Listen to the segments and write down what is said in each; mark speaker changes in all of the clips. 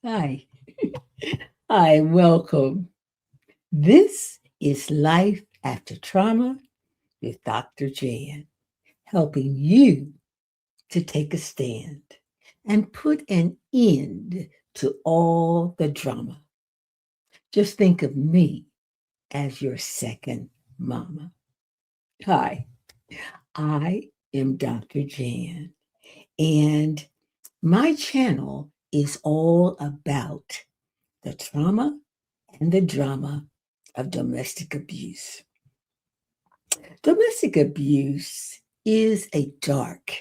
Speaker 1: Hi. Hi, welcome. This is Life After Trauma with Dr. Jan, helping you to take a stand and put an end to all the drama. Just think of me as your second mama. Hi, I am Dr. Jan, and my channel is all about the trauma and the drama of domestic abuse. Domestic abuse is a dark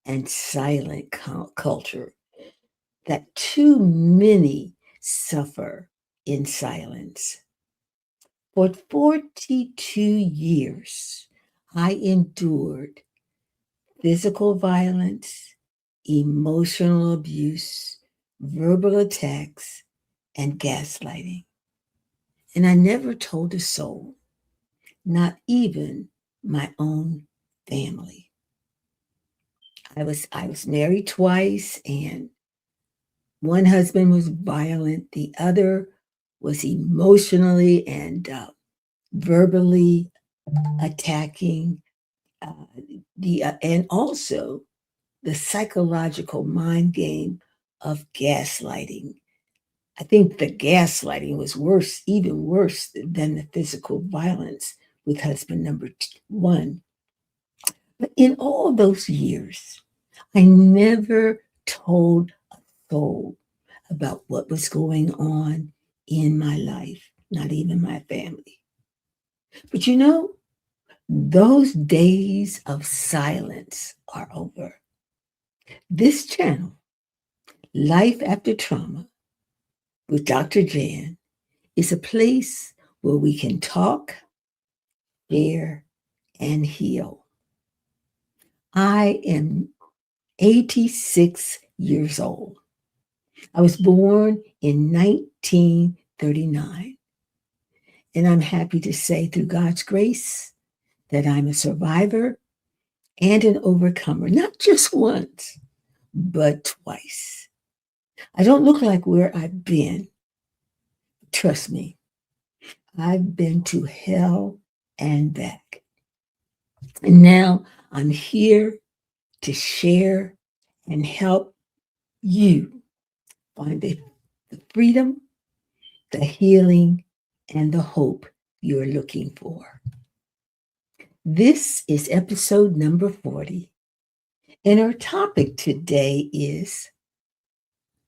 Speaker 1: and silent culture that too many suffer in silence. For 42 years, I endured physical violence, emotional abuse, verbal attacks, and gaslighting. And I never told a soul, not even my own family. I was married twice, and one husband was violent, the other was emotionally and verbally attacking, uh, and also the psychological mind game of gaslighting. I think the gaslighting was worse, even worse than the physical violence with husband number one. But in all those years, I never told a soul about what was going on in my life, not even my family. But those days of silence are over. This channel, Life After Trauma with Dr. Jan, is a place where we can talk, share, and heal. I am 86 years old. I was born in 1939, and I'm happy to say, through God's grace, that I'm a survivor and an overcomer, not just once, but twice. I don't look like where I've been. Trust me, I've been to hell and back. And now I'm here to share and help you find the freedom, the healing, and the hope you're looking for. This is episode number 40, and our topic today is,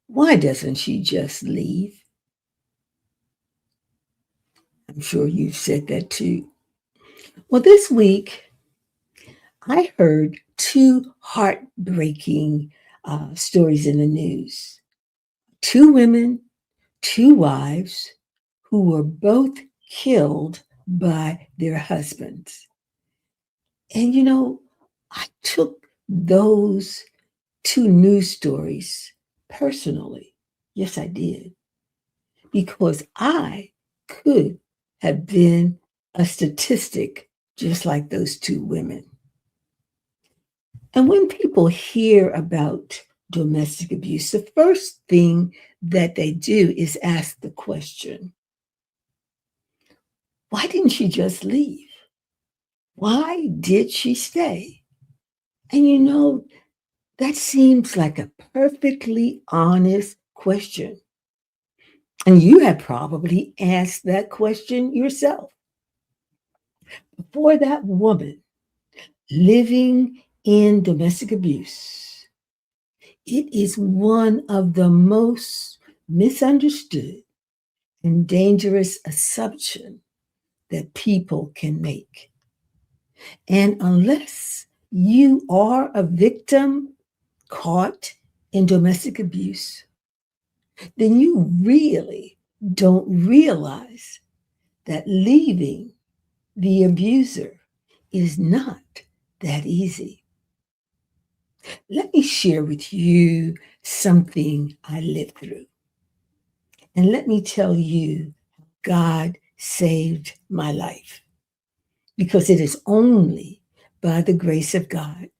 Speaker 1: why doesn't she just leave? I'm sure you've said that too. Well, this week I heard two heartbreaking stories in the news. Two women, two wives who were both killed by their husbands. And I took those two news stories personally. Yes, I did. Because I could have been a statistic just like those two women. And when people hear about domestic abuse, the first thing that they do is ask the question, why didn't she just leave? Why did she stay? And that seems like a perfectly honest question. And you have probably asked that question yourself. For that woman living in domestic abuse, it is one of the most misunderstood and dangerous assumption that people can make. And unless you are a victim caught in domestic abuse, then you really don't realize that leaving the abuser is not that easy. Let me share with you something I lived through. And let me tell you, God saved my life, because it is only by the grace of God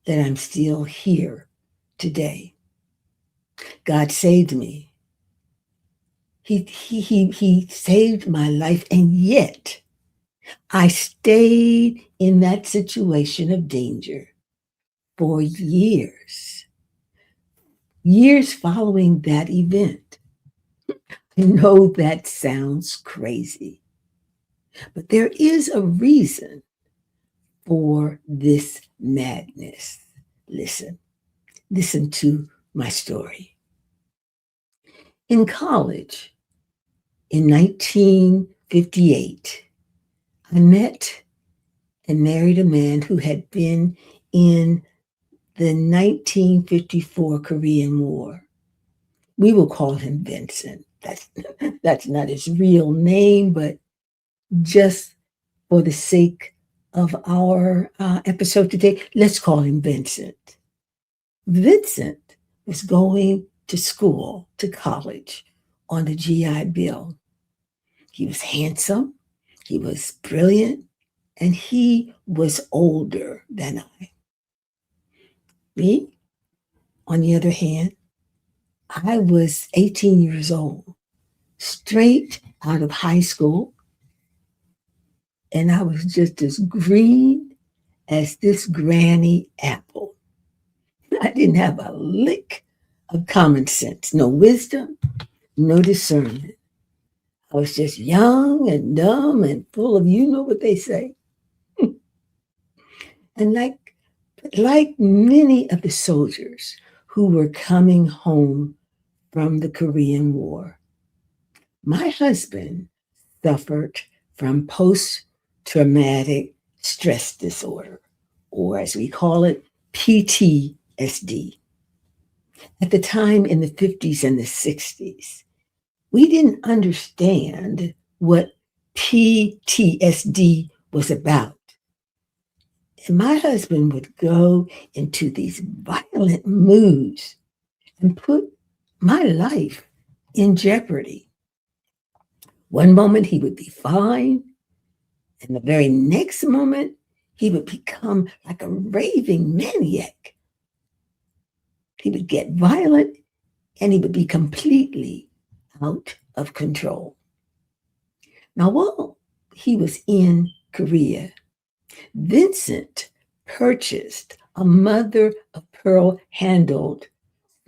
Speaker 1: that I'm still here today. God saved me He saved my life, and yet I stayed in that situation of danger for years following that event. I know that sounds crazy, but there is a reason for this madness. Listen to my story. In college, in 1958, I met and married a man who had been in the 1954 Korean War. We will call him Vincent. That's not his real name, but just for the sake of our episode today, let's call him Vincent. Vincent was going to school, to college, on the GI Bill. He was handsome, he was brilliant, and he was older than I. Me, on the other hand, I was 18 years old, straight out of high school, and I was just as green as this granny apple. I didn't have a lick of common sense, no wisdom, no discernment. I was just young and dumb and full of you know what they say. And like many of the soldiers who were coming home from the Korean War, my husband suffered from post-traumatic stress disorder, or as we call it, PTSD. At the time in the 50s and the 60s, we didn't understand what PTSD was about. And my husband would go into these violent moods and put my life in jeopardy. One moment he would be fine, and the very next moment he would become like a raving maniac. He would get violent and he would be completely out of control. Now, while he was in Korea, Vincent purchased a mother of pearl handled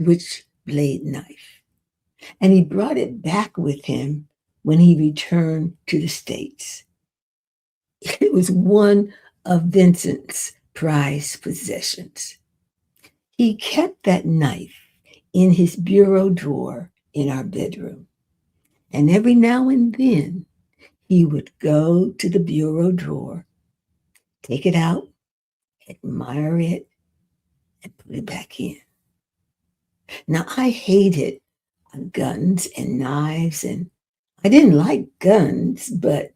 Speaker 1: switchblade knife, and he brought it back with him when he returned to the States. It was one of Vincent's prized possessions. He kept that knife in his bureau drawer in our bedroom, and every now and then he would go to the bureau drawer, take it out, admire it, and put it back in. Now, I hated guns and knives, and I didn't like guns, but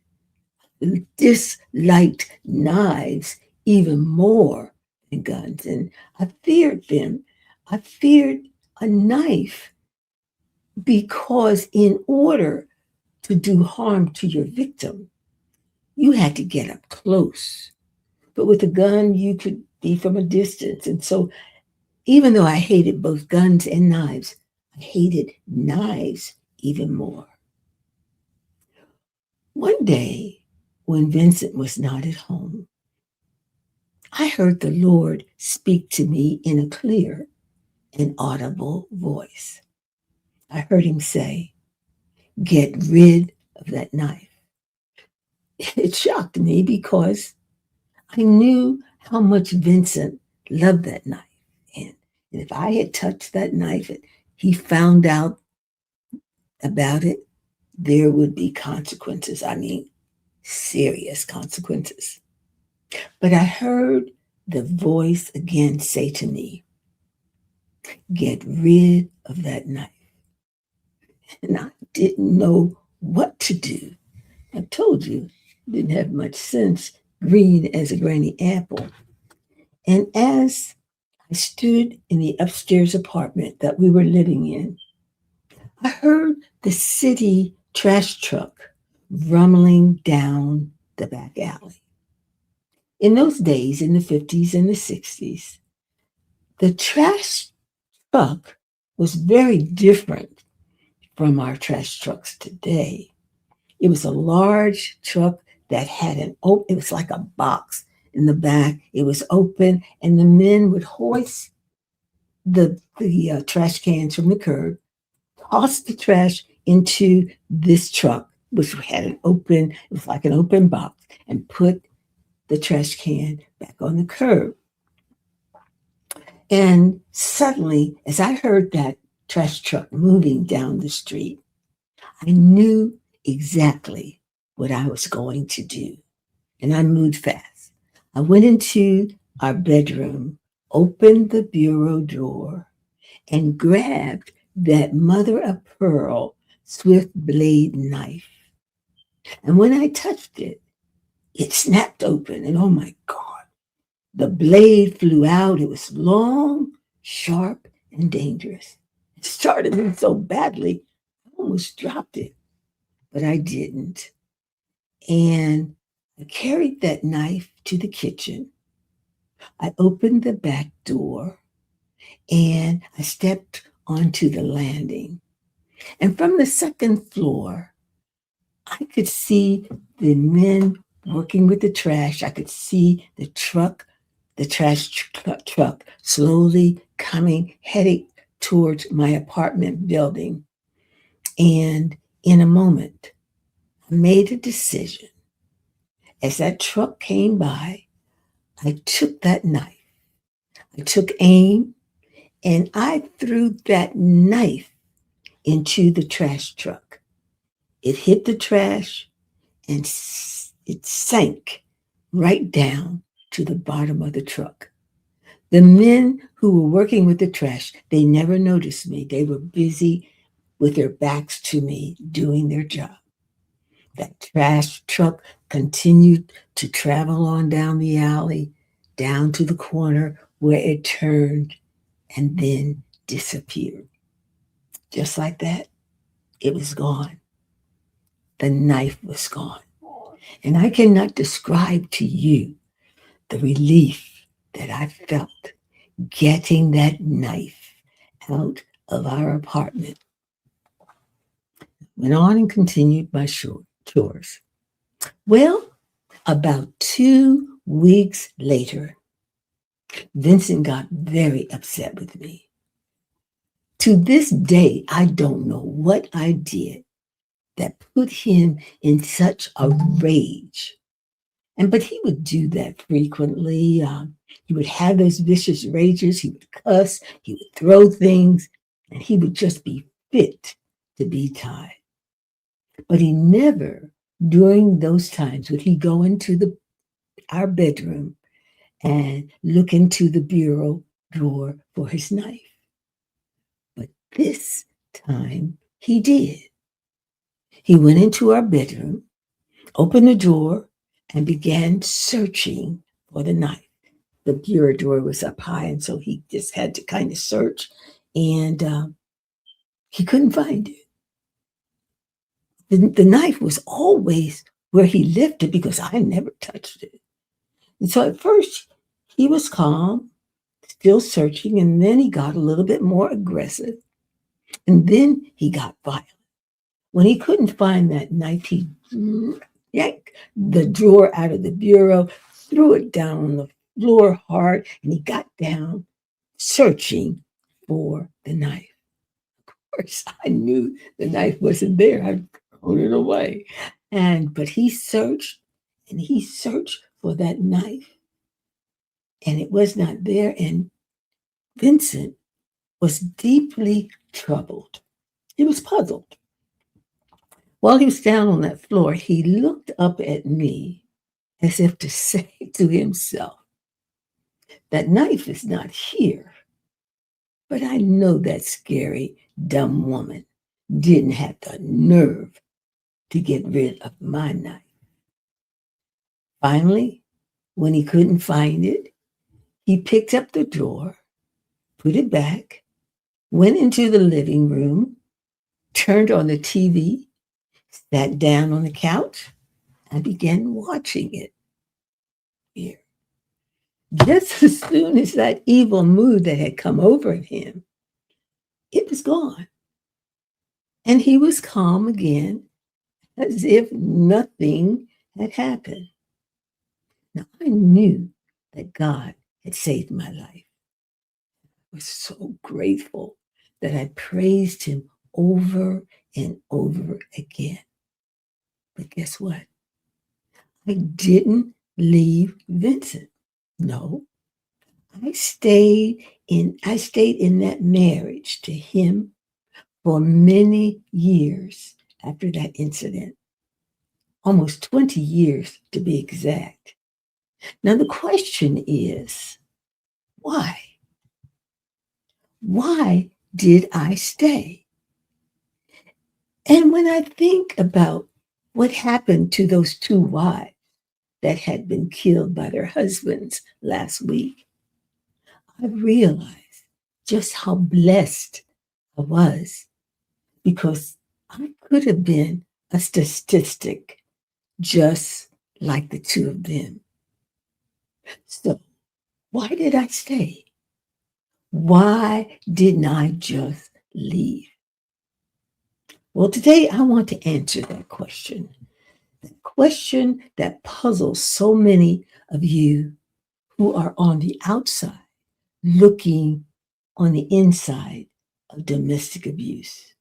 Speaker 1: disliked knives even more than guns, and I feared them. I feared a knife because in order to do harm to your victim, you had to get up close. But with a gun, you could be from a distance. And so even though I hated both guns and knives, I hated knives even more. One day, when Vincent was not at home, I heard the Lord speak to me in a clear and audible voice. I heard him say, "Get rid of that knife." It shocked me because I knew how much Vincent loved that knife. And if I had touched that knife and he found out about it, there would be consequences. I mean, serious consequences. But I heard the voice again say to me, "Get rid of that knife." And I didn't know what to do. I told you, didn't have much sense, green as a granny apple. And as I stood in the upstairs apartment that we were living in, I heard the city trash truck rumbling down the back alley. In those days, in the 50s and the 60s, the trash truck was very different from our trash trucks today. It was a large truck that had it was like a box in the back. It was open, and the men would hoist the trash cans from the curb, toss the trash into this truck, which had it was like an open box, and put the trash can back on the curb. And suddenly, as I heard that trash truck moving down the street, I knew exactly what I was going to do. And I moved fast. I went into our bedroom, opened the bureau drawer, and grabbed that mother of pearl swift blade knife. And when I touched it, it snapped open. And oh my God, the blade flew out. It was long, sharp, and dangerous. It started me so badly, I almost dropped it, but I didn't. And I carried that knife to the kitchen. I opened the back door and I stepped onto the landing. And from the second floor, I could see the men working with the trash. I could see the truck slowly heading towards my apartment building. And in a moment, I made a decision. As that truck came by, I took that knife. I took aim and I threw that knife into the trash truck. It hit the trash and it sank right down to the bottom of the truck. The men who were working with the trash, they never noticed me. They were busy with their backs to me doing their job. That trash truck continued to travel on down the alley, down to the corner where it turned and then disappeared. Just like that, it was gone. The knife was gone. And I cannot describe to you the relief that I felt getting that knife out of our apartment. Went on and continued my chores. Well, about 2 weeks later, Vincent got very upset with me. To this day, I don't know what I did that put him in such a rage. But he would do that frequently. He would have those vicious rages. He would cuss. He would throw things, and he would just be fit to be tied. But he never, during those times, would he go into our bedroom and look into the bureau drawer for his knife. But this time he did. He went into our bedroom, opened the drawer, and began searching for the knife. The bureau drawer was up high, and so he just had to kind of search, and he couldn't find it. The knife was always where he left it because I never touched it. And so at first he was calm, still searching, and then he got a little bit more aggressive, and then he got violent. When he couldn't find that knife, he yanked the drawer out of the bureau, threw it down on the floor hard, and he got down searching for the knife. Of course, I knew the knife wasn't there. I'd thrown it away. But he searched and he searched for that knife, and it was not there. And Vincent was deeply troubled. He was puzzled. While he was down on that floor, he looked up at me as if to say to himself, that knife is not here. But I know that scary, dumb woman didn't have the nerve to get rid of my knife. Finally, when he couldn't find it, he picked up the drawer, put it back, went into the living room, turned on the TV, sat down on the couch, and began watching it. Here. Just as soon as that evil mood that had come over him, it was gone. And he was calm again, as if nothing had happened. Now, I knew that God had saved my life. I was so grateful that I praised him over and over again. But guess what? I didn't leave Vincent. No, I stayed in that marriage to him for many years after that incident, almost 20 years to be exact. Now, the question is, why? Why did I stay? And when I think about what happened to those two wives that had been killed by their husbands last week, I realized just how blessed I was, because I could have been a statistic just like the two of them. So, why did I stay? Why didn't I just leave? Well, today I want to answer that question. The question that puzzles so many of you who are on the outside looking on the inside of domestic abuse.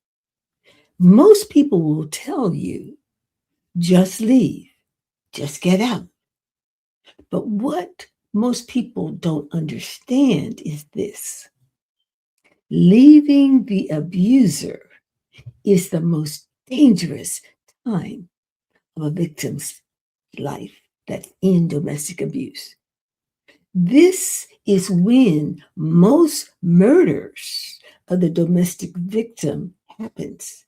Speaker 1: Most people will tell you, just leave, just get out. But what most people don't understand is this: leaving the abuser is the most dangerous time of a victim's life that's in domestic abuse. This is when most murders of the domestic victim happens.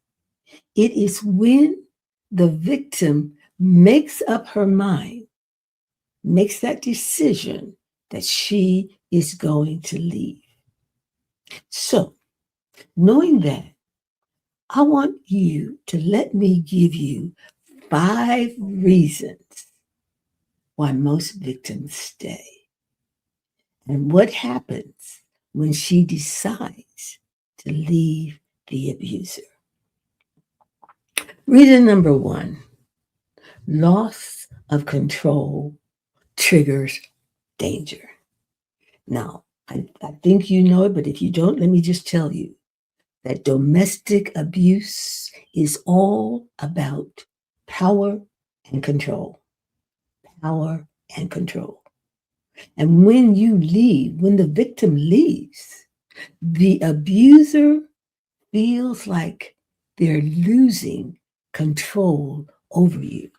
Speaker 1: It is when the victim makes up her mind, makes that decision that she is going to leave. So, knowing that, I want you to let me give you 5 reasons why most victims stay and what happens when she decides to leave the abuser. Reason number 1: loss of control triggers danger. Now, I think you know it, but if you don't, let me just tell you that domestic abuse is all about power and control. Power and control. And when you leave, when the victim leaves, the abuser feels like they're losing control over you.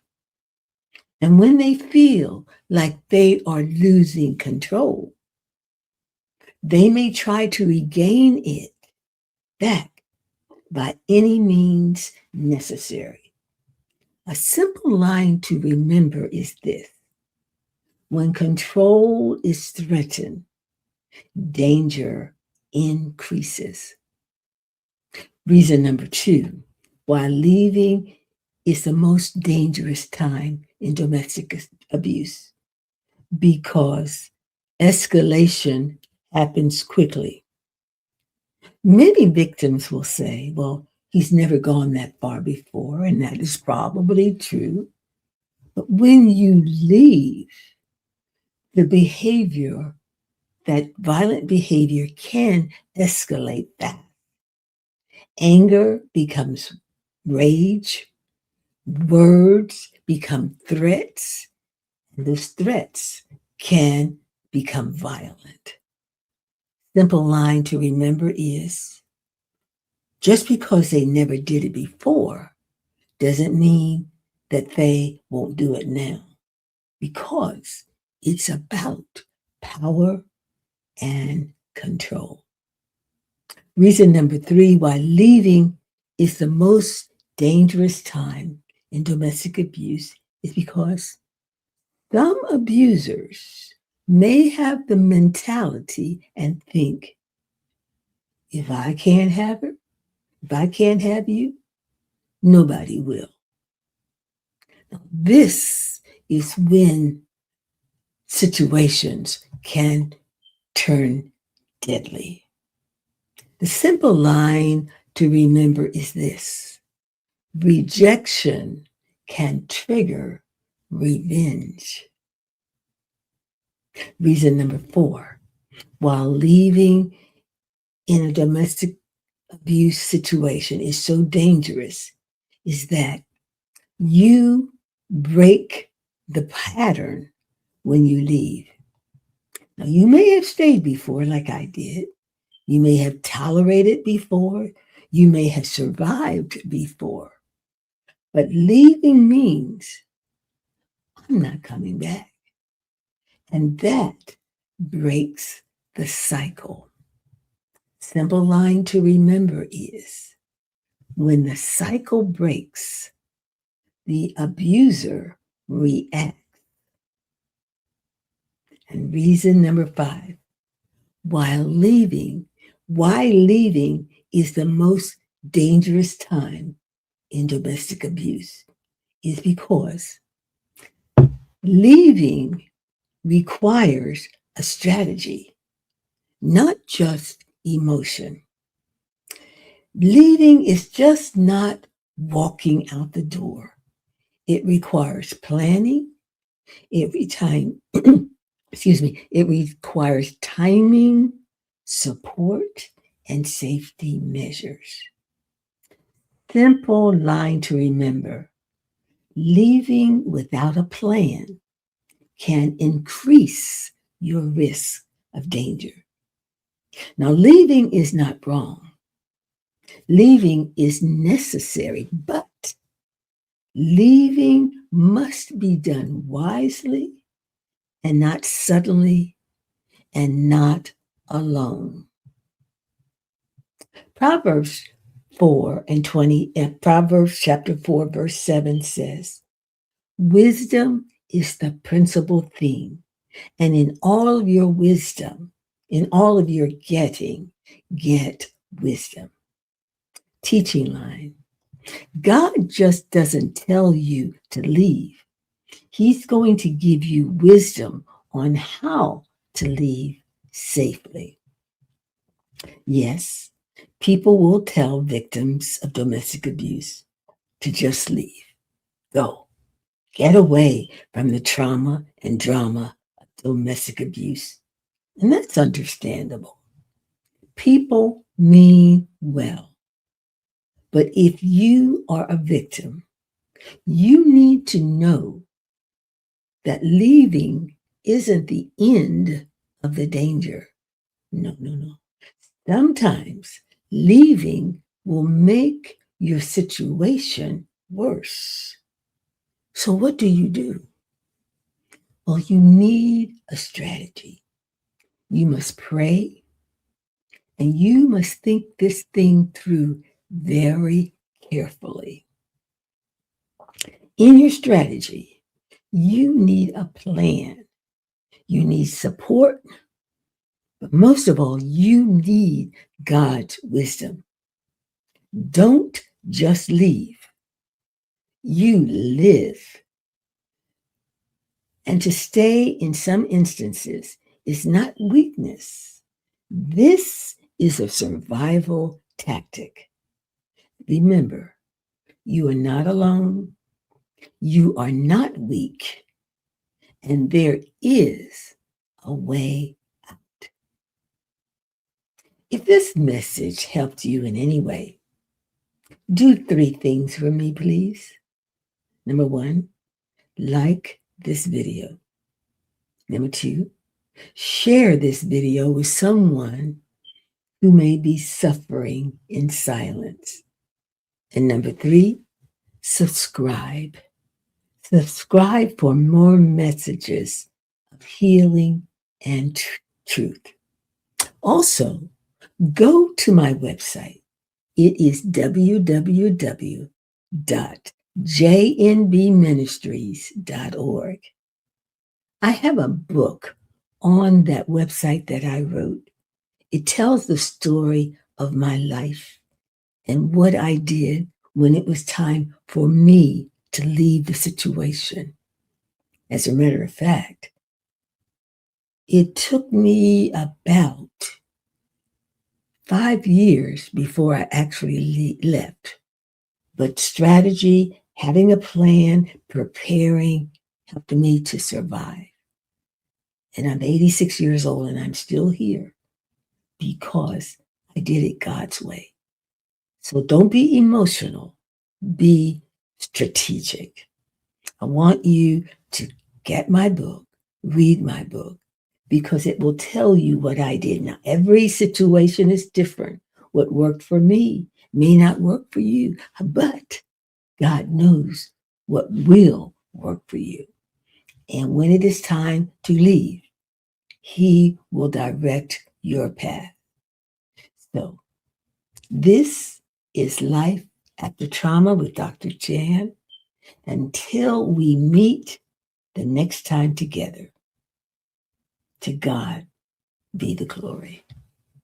Speaker 1: And when they feel like they are losing control, they may try to regain it back by any means necessary. A simple line to remember is this: when control is threatened, danger increases. Reason number 2: why leaving is the most dangerous time in domestic abuse, because escalation happens quickly. Many victims will say, well, he's never gone that far before, and that is probably true. But when you leave, the behavior, that violent behavior, can escalate fast. Anger becomes rage, words become threats, and those threats can become violent. Simple line to remember is, just because they never did it before doesn't mean that they won't do it now, because it's about power and control. Reason number 3 why leaving is the most dangerous time in domestic abuse is because some abusers may have the mentality and think, if I can't have her, if I can't have you, nobody will. Now, this is when situations can turn deadly. The simple line to remember is this: rejection can trigger revenge. Reason number 4, while leaving in a domestic abuse situation is so dangerous, is that you break the pattern when you leave. Now, you may have stayed before, like I did. You may have tolerated before. You may have survived before. But leaving means I'm not coming back. And that breaks the cycle. Simple line to remember is, when the cycle breaks, the abuser reacts. And reason number 5, why leaving is the most dangerous time in domestic abuse is because leaving requires a strategy, not just emotion. Leaving is just not walking out the door. It requires planning. It requires timing, support, and safety measures. Simple line to remember: leaving without a plan can increase your risk of danger. Now, leaving is not wrong. Leaving is necessary, but leaving must be done wisely and not suddenly and not alone. Proverbs chapter 4, verse 7 says, wisdom is the principal thing, and in all of your wisdom, in all of your getting, get wisdom. Teaching line: God just doesn't tell you to leave. He's going to give you wisdom on how to leave safely. Yes, people will tell victims of domestic abuse to just leave. Go. Get away from the trauma and drama of domestic abuse. And that's understandable. People mean well. But if you are a victim, you need to know that leaving isn't the end of the danger. No. Sometimes leaving will make your situation worse. So what do you do? Well, you need a strategy. You must pray, and you must think this thing through very carefully. In your strategy, you need a plan. You need support, but most of all, you need God's wisdom. Don't just leave. You live. And to stay in some instances is not weakness. This is a survival tactic. Remember, you are not alone. You are not weak. And there is a way out. If this message helped you in any way, do 3 things for me, please. Number 1, like this video. Number 2, share this video with someone who may be suffering in silence. And number 3, subscribe. Subscribe for more messages of healing and truth. Also, go to my website. It is www.jnbministries.org. I have a book on that website that I wrote. It tells the story of my life and what I did when it was time for me to leave the situation. As a matter of fact, it took me about 5 years before I actually left. But strategy, having a plan, preparing helped me to survive. And I'm 86 years old and I'm still here because I did it God's way. So don't be emotional, be strategic. I want you to get my book, read my book, because it will tell you what I did. Now, every situation is different. What worked for me may not work for you, but God knows what will work for you. And when it is time to leave, He will direct your path. So, this is Life After Trauma with Dr. Jan. Until we meet the next time together, to God be the glory.